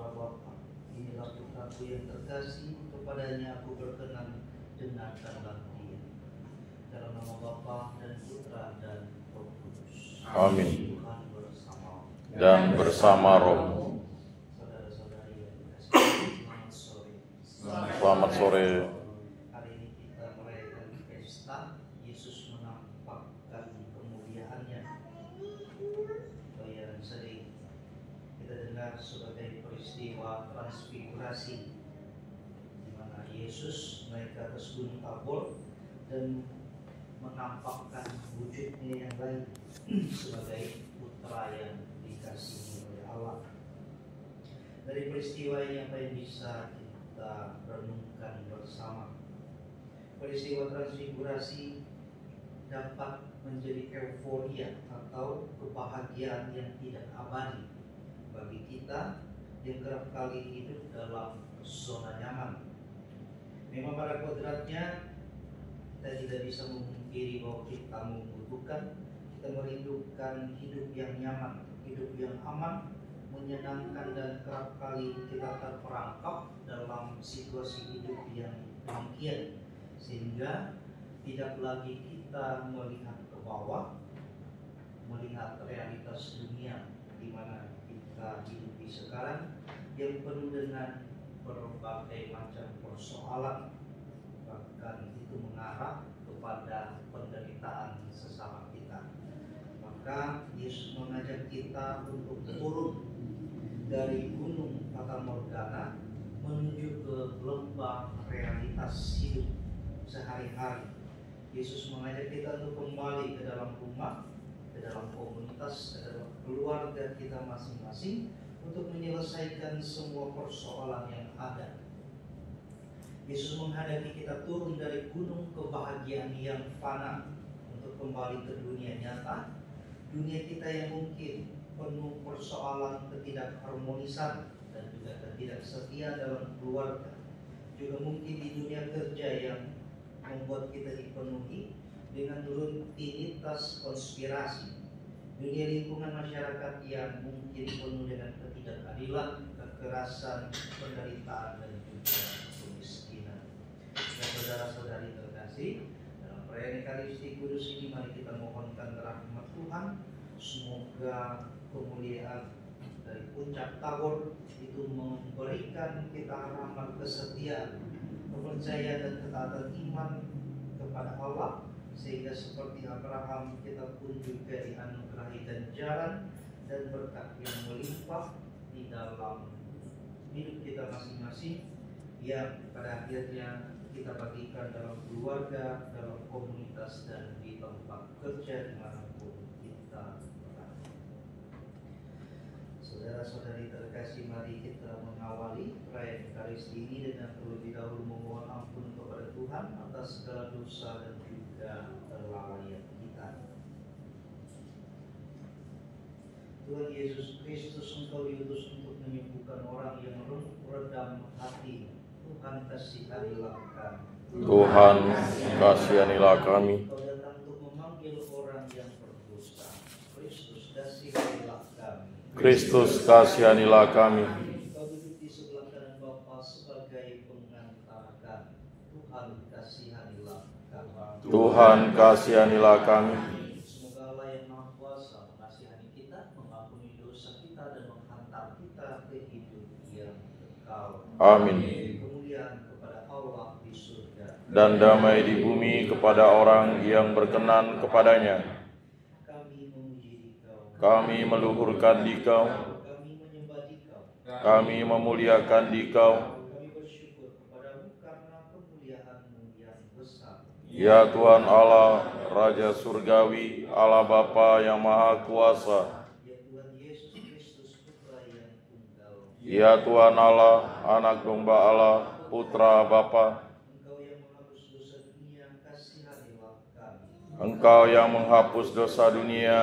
Allah Bapa, inilah putraku yang terkasih, kepadanya aku berkenan, dengarkanlah dia. Dalam nama Bapa dan Putra dan Roh Kudus. Amin. Tuhan bersama Dan bersama roh. Saudara-saudari yang dikasihi, selamat sore. Selamat sore. Hari ini kita merayakan pesta Yesus menampakkan kemuliaannya. Yang sering kita dengar sebagai peristiwa transfigurasi, di mana Yesus naik ke atas gunung Tabor dan menampakkan wujudnya yang lain sebagai putra yang dikasihi oleh Allah. Dari peristiwa ini apa yang bisa kita renungkan bersama? Peristiwa transfigurasi dapat menjadi euforia atau kebahagiaan yang tidak abadi bagi kita yang kerap kali hidup dalam zona nyaman. Memang pada kodratnya kita tidak bisa memungkiri bahwa kita membutuhkan, kita merindukan hidup yang nyaman, hidup yang aman, menyenangkan, dan kerap kali kita terperangkap dalam situasi hidup yang demikian, sehingga tidak lagi kita melihat ke bawah, melihat realitas dunia di mana kita hidup sekarang yang penuh dengan berbagai macam persoalan, bahkan itu mengarah kepada penderitaan sesama kita. Maka Yesus mengajak kita untuk turun dari gunung fatamorgana menuju ke lembah realitas hidup sehari-hari. Yesus mengajak kita untuk kembali ke dalam rumah, ke dalam komunitas, ke dalam keluarga kita masing-masing untuk menyelesaikan semua persoalan yang ada. Yesus menghadapi kita turun dari gunung kebahagiaan yang fana untuk kembali ke dunia nyata, dunia kita yang mungkin penuh persoalan ketidakharmonisan dan juga ketidaksetia dalam keluarga, juga mungkin di dunia kerja yang membuat kita dipenuhi dengan rutinitas konspirasi, dunia lingkungan masyarakat yang mungkin penuh dengan ketidakadilan, kekerasan, penderitaan, dan juga kemiskinan. Dan saudara-saudari terkasih, dalam perayaan Ekaristi Kudus ini mari kita mohonkan rahmat Tuhan. Semoga kemuliaan dari puncak Tabor itu memberikan kita rahmat kesetiaan, kepercayaan, dan ketaatan iman kepada Allah, sehingga seperti Abraham kita pun juga dianugerahi ganjaran dan berkat yang melimpah di dalam hidup kita masing-masing, yang pada akhirnya kita bagikan dalam keluarga, dalam komunitas, dan di tempat kerja dimanapun kita berada. Saudara-saudari terkasih, mari kita mengawali perayaan Ekaristi ini dengan terlebih dahulu memohon ampun kepada Tuhan atas segala dosa dan juga kelalaian kita. Tuhan Yesus Kristus, Engkau diutus untuk menyembuhkan orang yang redam hati. Tuhan kasihanilah kami. Tuhan kasihanilah kami. Engkau datang untuk memanggil orang yang berdosa. Kristus kasihanilah kami. Kristus kasihanilah kami. Engkau duduk di sebelah kanan Bapa sebagai pengantara kami. Tuhan kasihanilah kami. Tuhan kasihanilah kami. Semoga Allah yang Maha Kuasa mengasihani kita, mengampuni dosa kita, dan menghantar kita ke hidup yang kekal. Amin. Kemuliaan kepada Allah di surga Dan damai di bumi kepada orang yang berkenan kepadanya. Kami memuji Dikau, Kami meluhurkan Dikau, kami menyembah Dikau, kami memuliakan Dikau. kami bersyukur kepadamu karena kemuliaan-Mu yang besar. Ya Tuhan Allah, Raja Surgawi, Allah Bapa yang Maha Kuasa. Ya Tuhan Yesus Kristus, Putra yang tunggal. Ya Tuhan Allah, Anak Domba Allah, Putra Bapa. Engkau yang menghapus dosa dunia, kasihanilah kami. Engkau yang menghapus dosa dunia,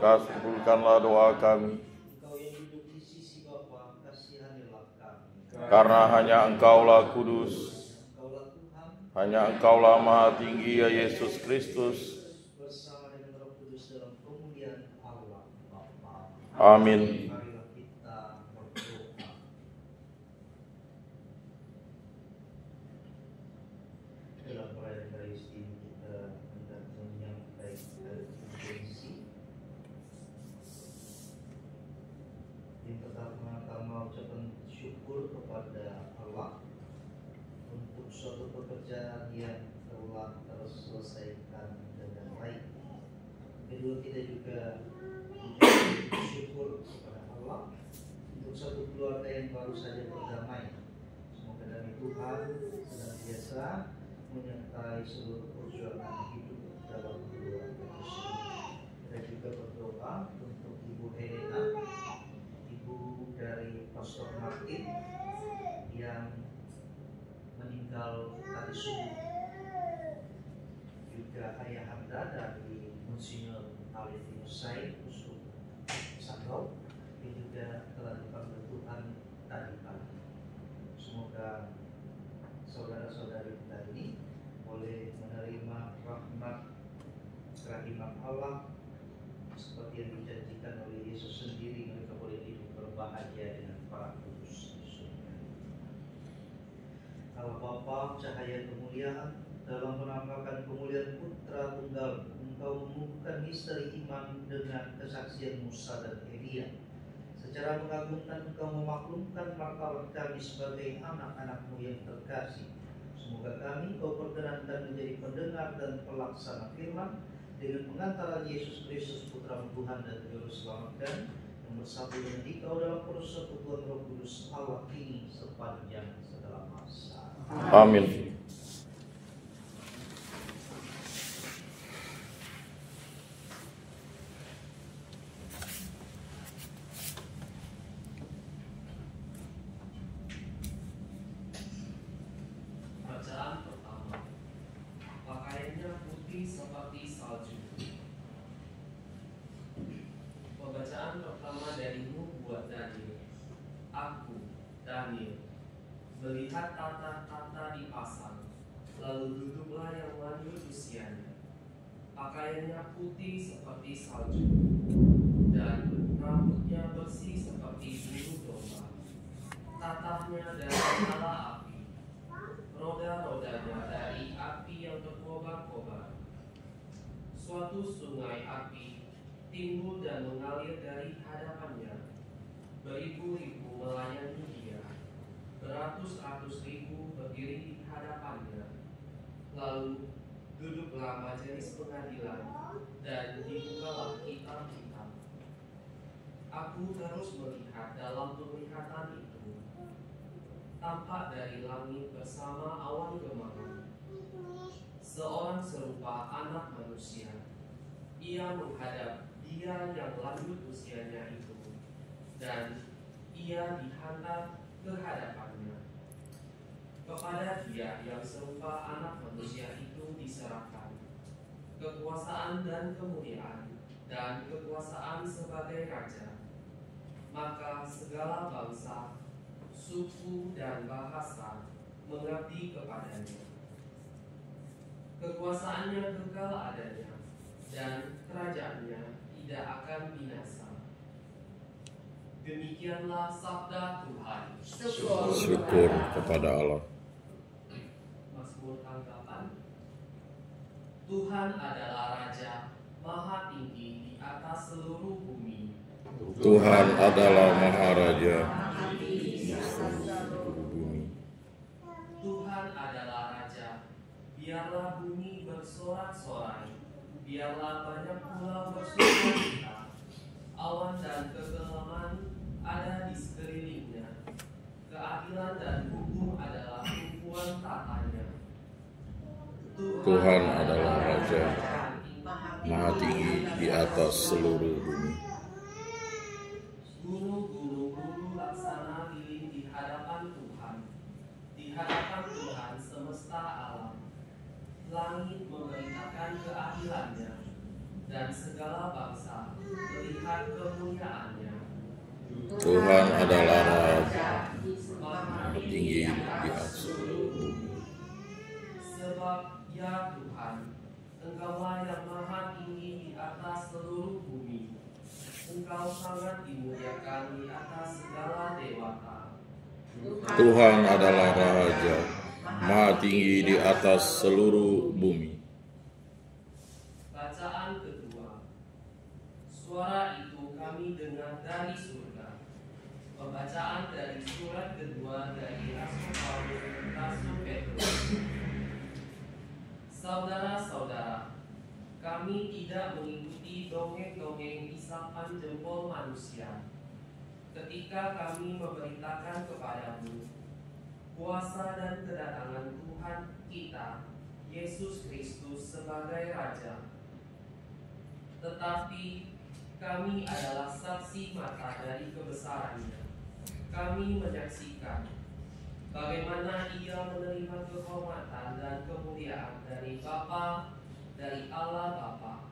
kabulkanlah doa kami. Engkau yang duduk di sisi Bapa, kasihanilah kami. Karena hanya Engkaulah kudus, Engkaulah Tuhan, hanya Engkaulah Maha Tinggi, ya Yesus Kristus. bersama dengan Roh Kudus dalam kemuliaan Allah Bapa. Amin. Marilah kita berdoa. Palestina kita hendak menyampaikan intensi. Yang pertama-tama ucapan syukur kepada Allah untuk suatu pekerjaan yang telah terselesaikan dengan baik. Kedua, kita juga mengucapkan syukur kepada Allah untuk satu keluarga yang baru saja berdamai. Semoga damai Tuhan senantiasa menyertai seluruh perjuangan hidup dalam keluarga tersebut. Kita juga berdoa untuk Ibu Helena, ibu dari Pastor Martin yang meninggal tadi subuh. Juga Ayah Hamda dari Monsinyur Alvinus Said, Uskup Sanggau, yang juga telah dipanggil Tuhan tadi pagi. Semoga saudara-saudari kita ini boleh menerima rahmat kerahiman Allah seperti yang dijanjikan oleh Yesus sendiri. Mereka boleh hidup berbahagia dengan para kudus di surga. Allah Bapa cahaya kemuliaan, dalam menampakkan kemuliaan Putra Tunggal, Engkau mengukuhkan misteri iman dengan kesaksian Musa dan Elia. Secara mengagumkan Engkau memaklumkan martabat kami sebagai anak-anak-Mu yang terkasih. Semoga kami Kau perkenankan menjadi pendengar dan pelaksana firman dengan pengantaran Yesus Kristus Putra Tuhan dan Juru Selamat kami, yang bersatu dengan Dikau dalam persekutuan Roh Kudus Allah kini sepanjang segala masa. Amin. Bacaan pertama. Pakaiannya putih seperti salju. Pembacaan pertama dari nubuat Daniel. Aku, Daniel, melihat tata-tata dipasang, lalu duduklah yang lanjut usianya. Pakaiannya putih seperti salju, dan rambutnya bersih seperti bulu domba. Tatahnya dari nyala api, roda-rodanya dari api yang berkobar-kobar. Suatu sungai api timbul dan mengalir dari hadapannya. Beribu-ribu melayani dia, beratus-ratus ribu berdiri di hadapannya. Lalu duduklah majelis pengadilan dan dibukalah kitab-kitab. Aku terus melihat dalam penglihatan itu. Tampak dari langit bersama awan gemerlap seorang serupa anak manusia. Ia menghadap dia yang lanjut usianya itu, dan ia dihantar ke hadapannya. Kepada dia yang serupa anak manusia itu diserahkan kekuasaan dan kemuliaan dan kekuasaan sebagai raja. Maka segala bangsa, suku dan bahasa mengabdi kepadanya. Kekuasaannya kekal adanya, dan kerajaannya tidak akan binasa. Demikianlah sabda Tuhan. Syukur kepada Allah. Mazmur tanggapan. Tuhan adalah Raja Maha Tinggi di atas seluruh bumi. Tuhan adalah Maharaja di seluruh bumi. Tuhan adalah Raja. Biarlah bumi bersorak-sorai, biarlah banyak pulau bersuka-cita. Awan dan kegelapan ada di sekelilingnya. Keadilan dan hukum adalah tumpuan tatanya. Tuhan adalah Raja Maha Tinggi di atas seluruh bumi. Gunung-gunung runtuh laksana lilin di hadapan Tuhan. Di hadapan Tuhan semesta alam. Langit memberitakan keadilannya, dan segala bangsa melihat kemuliaannya. Tuhan adalah Raja Maha Tinggi di atas seluruh bumi. Sebab ya Tuhan, Engkaulah yang Maha Tinggi di atas seluruh bumi. Engkau sangat dimuliakan di atas segala dewata. Tuhan adalah Raja Maha tinggi di atas seluruh bumi. Bacaan kedua. Suara itu kami dengar dari surga. Pembacaan dari surat kedua dari Rasul Paulus Rasul Petrus. Saudara-saudara, kami tidak mengikuti dongeng-dongeng isapan jempol manusia ketika kami memberitakan kepadamu kuasa dan kedatangan Tuhan kita Yesus Kristus sebagai Raja. Tetapi kami adalah saksi mata dari kebesarannya. Kami menyaksikan bagaimana Ia menerima kehormatan dan kemuliaan dari Allah Bapa.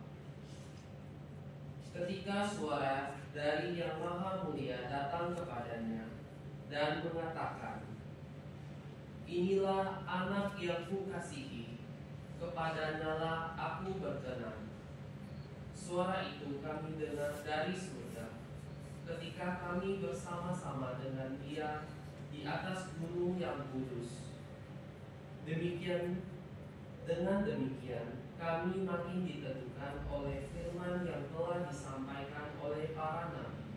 Ketika suara dari Yang Maha Mulia datang kepadanya dan mengatakan, "Inilah anak yang kukasihi, kepadanyalah aku berkenan." Suara itu kami dengar dari surga ketika kami bersama-sama dengan Dia di atas gunung yang kudus. Dengan demikian kami makin diteguhkan oleh firman yang telah disampaikan oleh para nabi.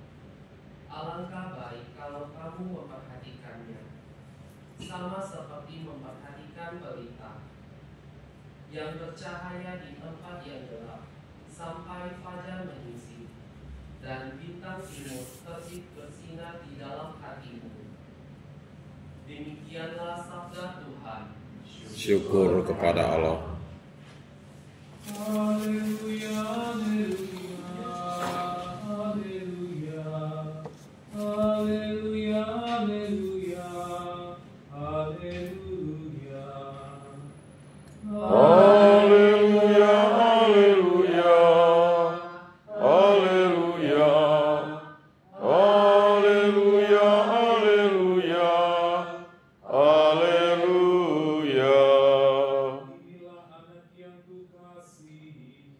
Alangkah baik kalau kamu memperhatikannya, sama seperti memperhatikan pelita yang bercahaya di tempat yang gelap sampai fajar menyisir dan bintang timur terbit bersinar di dalam hatimu. Demikianlah sabda Tuhan. Syukur kepada Allah. Haleluya, haleluya, haleluya, haleluya, haleluya, haleluya. Haleluya, haleluya, haleluya, haleluya, haleluya, haleluya. Inilah anak yang kukasihi,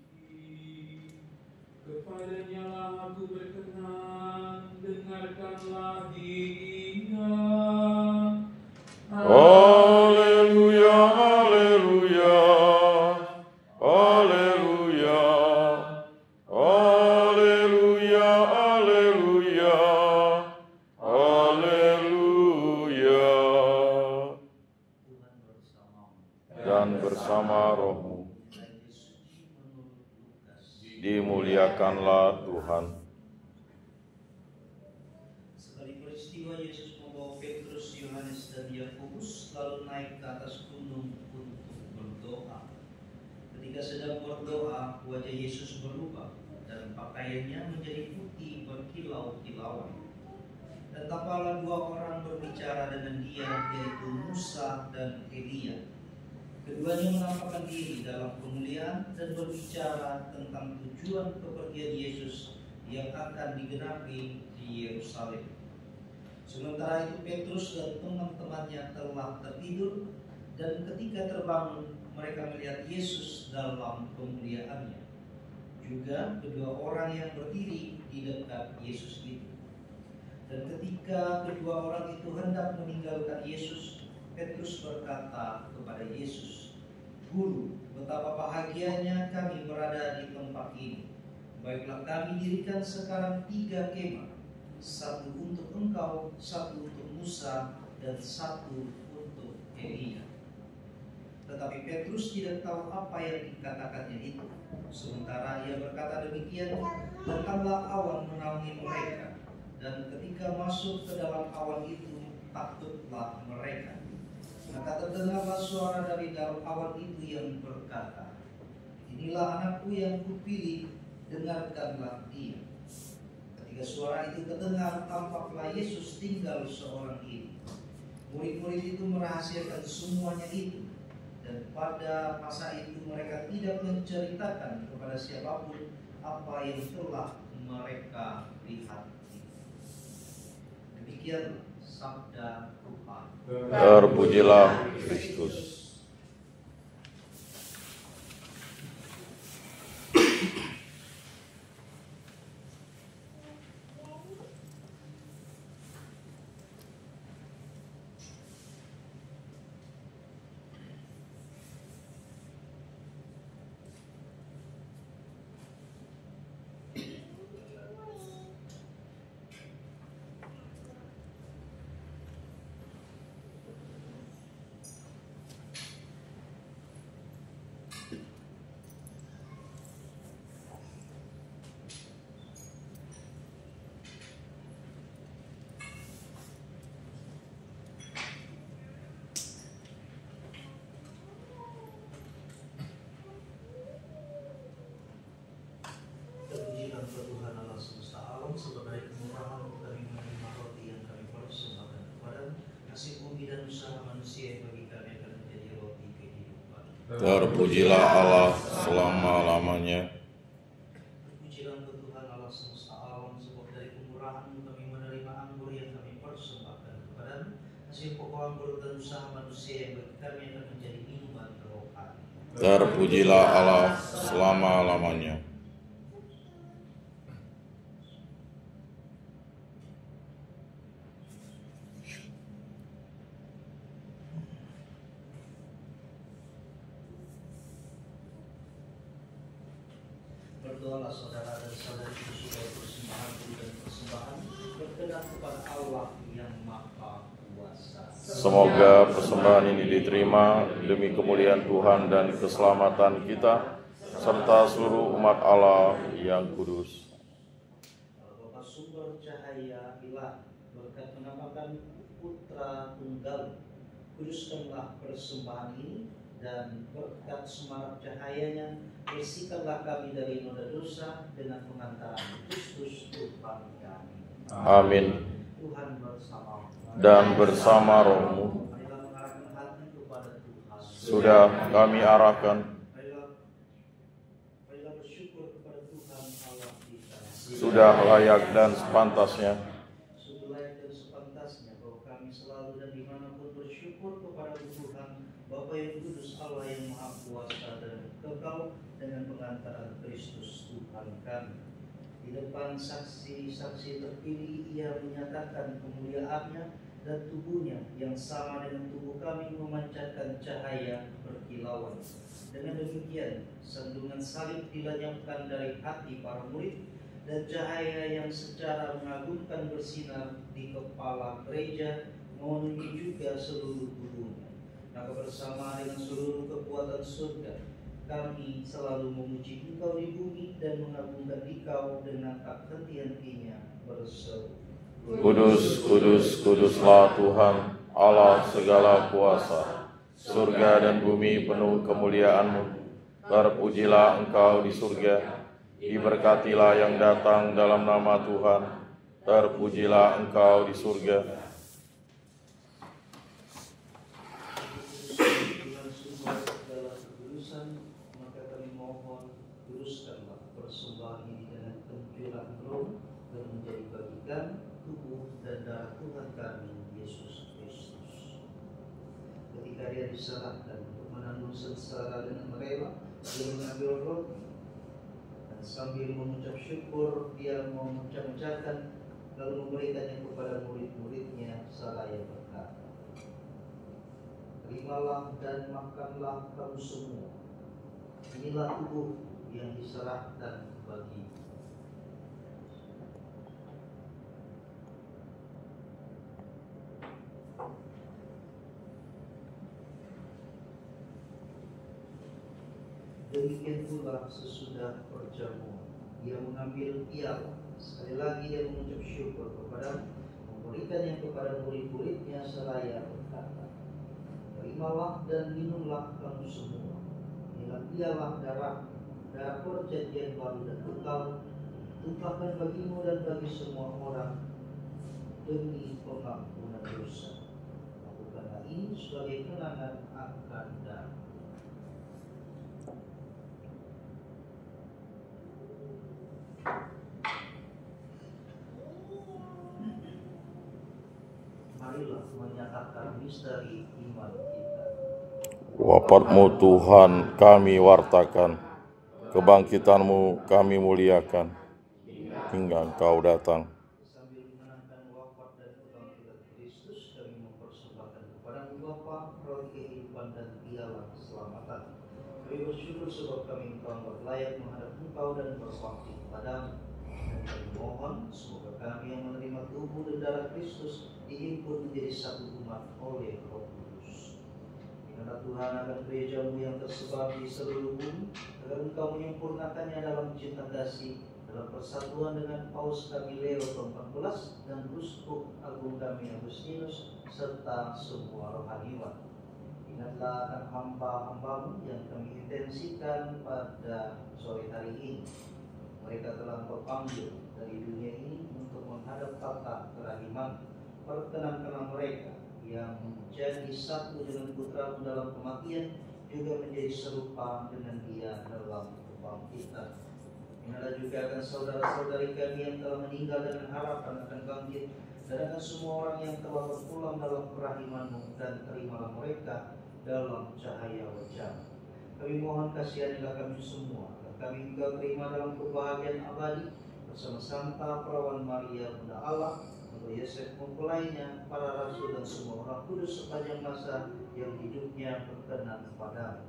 kepadanya lah aku berkenan, dengarkanlah Dia. Haleluya, haleluya, haleluya, haleluya, haleluya, haleluya. Tuhan bersamamu. Dan bersama rohmu, Baik suci menurut Lukas. dimuliakanlah Tuhan. Sekali peristiwa Yesus membawa Petrus, Yohanes, dan Yakobus lalu naik ke atas gunung untuk berdoa. Ketika sedang berdoa, wajah Yesus berubah dan pakaiannya menjadi putih berkilau-kilauan. Dan tampaklah dua orang berbicara dengan Dia, yaitu Musa dan Elia. Keduanya menampakkan diri dalam kemuliaan dan berbicara tentang tujuan kepergian Yesus yang akan digenapi di Yerusalem. Sementara itu Petrus dan teman-temannya telah tertidur, dan ketika terbangun mereka melihat Yesus dalam kemuliaannya. Juga kedua orang yang berdiri di dekat Yesus itu. Dan ketika kedua orang itu hendak meninggalkan Yesus, Petrus berkata kepada Yesus, "Guru, betapa bahagianya kami berada di tempat ini. Baiklah kami dirikan sekarang 3 kemah, satu untuk engkau, satu untuk Musa, dan satu untuk Elia." Tetapi Petrus tidak tahu apa yang dikatakannya itu. Sementara ia berkata demikian, datanglah awan menaungi mereka, dan ketika masuk ke dalam awan itu, takutlah mereka. Maka terdengarlah suara dari dalam awan itu yang berkata, "Inilah anakku yang kupilih, dengarkanlah dia." Ketika suara itu terdengar, tampaklah Yesus tinggal seorang diri. Murid-murid itu merahasiakan semuanya itu, dan pada masa itu mereka tidak menceritakan kepada siapapun apa yang telah mereka lihat. Demikian sabda Tuhan. Terpujilah Kristus. bumi dan usaha manusia yang bagi kami akan menjadi roti kehidupan. Terpujilah Allah selama-lamanya. Terpujilah Engkau Tuhan Allah semesta alam, sebab dari kemurahan-Mu kami menerima anggur yang kami persembahkan kepadamu, hasil pokok anggur dan usaha manusia yang bagi kami akan menjadi minuman rohani. Terpujilah Allah selama-lamanya. Berdoalah saudara dan saudariku supaya persembahanku dan persembahan berkenan kepada Allah yang Maha Kuasa. Semoga persembahan ini diterima demi kemuliaan Tuhan dan keselamatan kita, serta seluruh umat Allah yang kudus. Bapa sumber cahaya ilah, berkat menamakan Putra Tunggal, kuduskanlah persembahan ini, dan berkat semarak cahayanya bersihkanlah kami dari noda dosa dengan pengantaran Kristus Tuhan kami. Amin. Tuhan bersama Dan bersama rohmu marilah mengarahkan hati kepada Tuhan. sudah kami arahkan, Marilah bersyukur kepada Tuhan Allah kita. sudah layak dan sepantasnya. Sudah layak dan sepantasnya bahwa kami selalu dan dimanapun bersyukur kepada Tuhan Bapa yang kudus, Allah yang Maha Kuasa dan kekal, dengan pengantaran Kristus Tuhan kami. Di depan saksi-saksi terpilih, Ia menyatakan kemuliaannya dan tubuhnya yang sama dengan tubuh kami memancarkan cahaya berkilauan. Dengan demikian, sandungan salib dilenyapkan dari hati para murid, dan cahaya yang secara mengagumkan bersinar di kepala gereja memenuhi juga seluruh tubuhnya. Maka bersama dengan seluruh kekuatan surga, kami selalu memuji Engkau di bumi dan mengagungkan Engkau dengan tak henti-hentinya berseru. Kudus, kudus, kuduslah Tuhan, Allah segala kuasa. Surga dan bumi penuh kemuliaan-Mu. Terpujilah Engkau di surga. Diberkatilah yang datang dalam nama Tuhan. Terpujilah Engkau di surga. Tuhan sumber segala kekudusan, maka kami mohon, kuduskanlah persembahan ini dengan pencurahan Roh dan menjadi bagi kami tubuh dan darah Tuhan kami Yesus Kristus. Ketika Dia diserahkan untuk menanggung sengsara dengan rela, Dia mengambil roti dan sambil mengucap syukur Dia memecah-mecahkan, lalu memberikannya kepada murid-muridnya seraya berkata, "Terimalah dan makanlah kamu semua. Inilah tubuh yang diserahkan bagi." Demikian pula sesudah perjamuan, Dia mengambil piala. Sekali lagi Dia mengucap syukur kepada, memberikannya kepada murid-muridnya seraya berkata, "Terimalah dan minumlah kamu semua. Inilah piala darah perjanjian baru dan kekal, tumpahkan bagimu dan bagi semua orang demi pengampunan dosa. Lakukanlah ini sebagai kenangan akan darah." Marilah menyatakan misteri iman kita. Wafat-Mu Tuhan kami wartakan, kebangkitan-Mu kami muliakan, hingga Engkau datang. Sambil mengenangkan wafat dan kebangkitan Kristus, kami mempersembahkan kepada-Mu Bapa roti kehidupan dan piala keselamatan. Kami bersyukur sebab kami Engkau anggap layak menghadap Engkau dan berbakti kepada-Mu. Dan kami mohon semoga kami yang menerima tubuh dan darah Kristus dihimpun menjadi satu umat oleh Roh Kudus. Ingatlah Tuhan akan gereja-Mu yang tersebar di seluruh bumi, agar Engkau menyempurnakannya dalam cinta kasih, dalam persatuan dengan Paus kami Leo ke-14 dan Uskup Agung kami Agustinus, serta semua rohaniwan. Ingatlah akan hamba-hamba-Mu yang kami intensikan pada sore hari ini. Mereka telah Engkau panggil dari dunia ini untuk menghadap tahta kerahiman. Perkenankanlah mereka yang menjadi satu dengan Putra-Mu dalam kematian juga menjadi serupa dengan Dia dalam kebangkitan. Ingatlah juga akan saudara-saudari kami yang telah meninggal dengan harapan akan bangkit, dan akan semua orang yang telah berpulang dalam kerahiman-Mu, dan terimalah mereka dalam cahaya wajah. Kami mohon kasihanilah kami semua, agar kami Engkau terima dalam kebahagiaan abadi bersama Santa Perawan Maria Bunda Allah, untuk Yosef mempelainya, para rasul dan semua orang kudus sepanjang masa yang hidupnya berkenan kepadamu.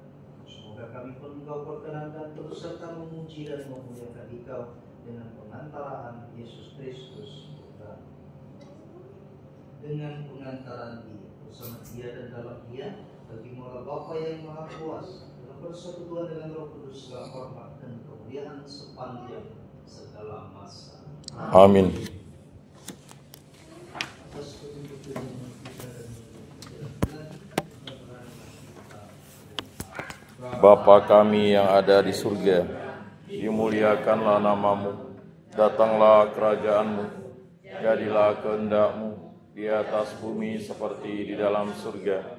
Semoga kami pun Engkau perkenankan terus serta memuji dan memuliakan Engkau dengan pengantaraan Yesus Kristus Putra. Dengan pengantaran Dia, bersama Dia dan dalam Dia, bagi Allah Bapa yang Maha Kuasa, dalam persekutuan dengan Roh Kudus, segala hormat dan kemuliaan sepanjang segala masa. Amin. Atas petunjuk kita dan Bapa kami yang ada di surga, dimuliakanlah nama-Mu, datanglah kerajaan-Mu, jadilah kehendak-Mu di atas bumi seperti di dalam surga.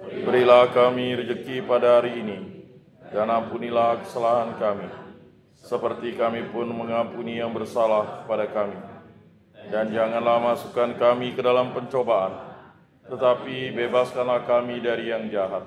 Berilah kami rezeki pada hari ini, dan ampunilah kesalahan kami, seperti kami pun mengampuni yang bersalah kepada kami. Dan janganlah masukkan kami ke dalam pencobaan, tetapi bebaskanlah kami dari yang jahat.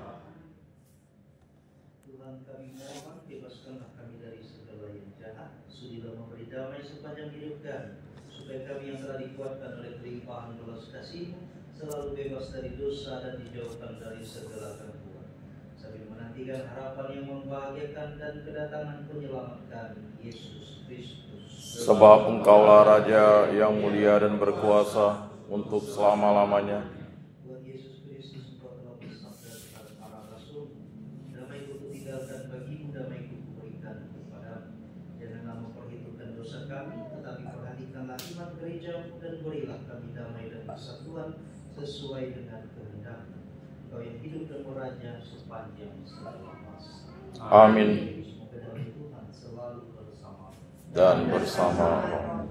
Sudilah memberi damai sepanjang hidup kami, supaya kami yang telah dikuatkan oleh kelimpahan belas kasih-Mu selalu bebas dari dosa dan dijauhkan dari segala gangguan, sambil menantikan harapan yang membahagiakan dan kedatangan penyelamat kami, Yesus Kristus. Sebab Engkaulah Raja yang mulia dan berkuasa untuk selama-lamanya. Tuhan Yesus Kristus, Engkau telah bersabda kepada para rasul, damai-Ku tinggalkan bagimu, damai-Ku berikan kepadamu. Janganlah memperhitungkan dosa kami, tetapi perhatikanlah iman gereja-Mu, dan berilah kami damai dan persatuan sesuai dengan kehendak-Mu. Engkau yang hidup dan beraja sepanjang segala masa. Amin. Semoga damai Tuhan selalu bersama Dan bersama roh.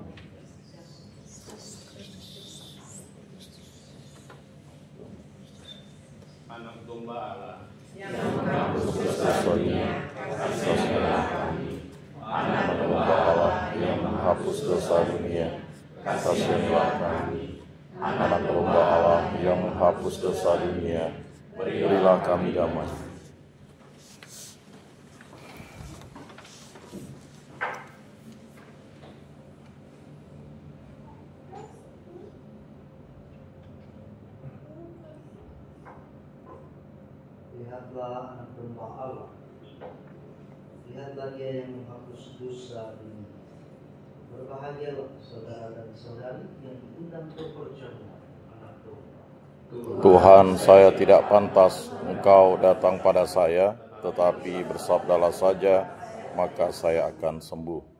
Anak domba Allah Yang menghapus dosa dunia, kasihanilah kami. Anak domba Allah yang menghapus dosa dunia, kasihanilah kami. Anak domba Allah yang menghapus dosa dunia, berilah kami damai. Lihatlah anak domba Allah. Lihatlah Dia yang menghapus dosa dunia. Berbahagialah saudara dan saudari yang diundang ke perjamuan anak domba. Tuhan, saya tidak pantas Engkau datang pada saya, tetapi bersabdalah saja, maka saya akan sembuh.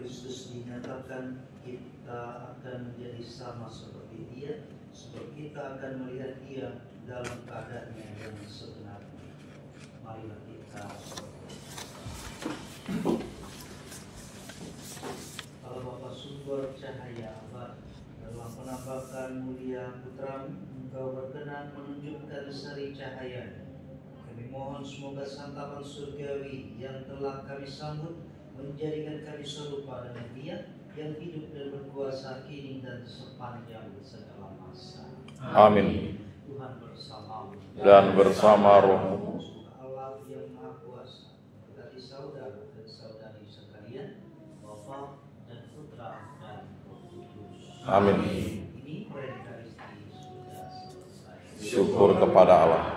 Kristus dinyatakan, kita akan menjadi sama seperti Dia, sebab kita akan melihat Dia dalam keadaannya yang sebenarnya. Marilah kita Allah Bapa sumber cahaya abadi, dalam penampakan mulia Putra-Mu, Engkau berkenan menunjukkan seri cahaya. Kami mohon semoga santapan surgawi yang telah kami sambut menjadikan kami serupa dengan Dia yang hidup dan berkuasa kini dan sepanjang segala masa. Amin. Tuhan bersamamu Dan bersama rohmu. Allah yang Maha Kuasa, berkati saudara dan saudari sekalian, Bapa dan Putra dan Roh Kudus. Amin. Ini Eucharistia sudah selesai. Syukur kepada Allah.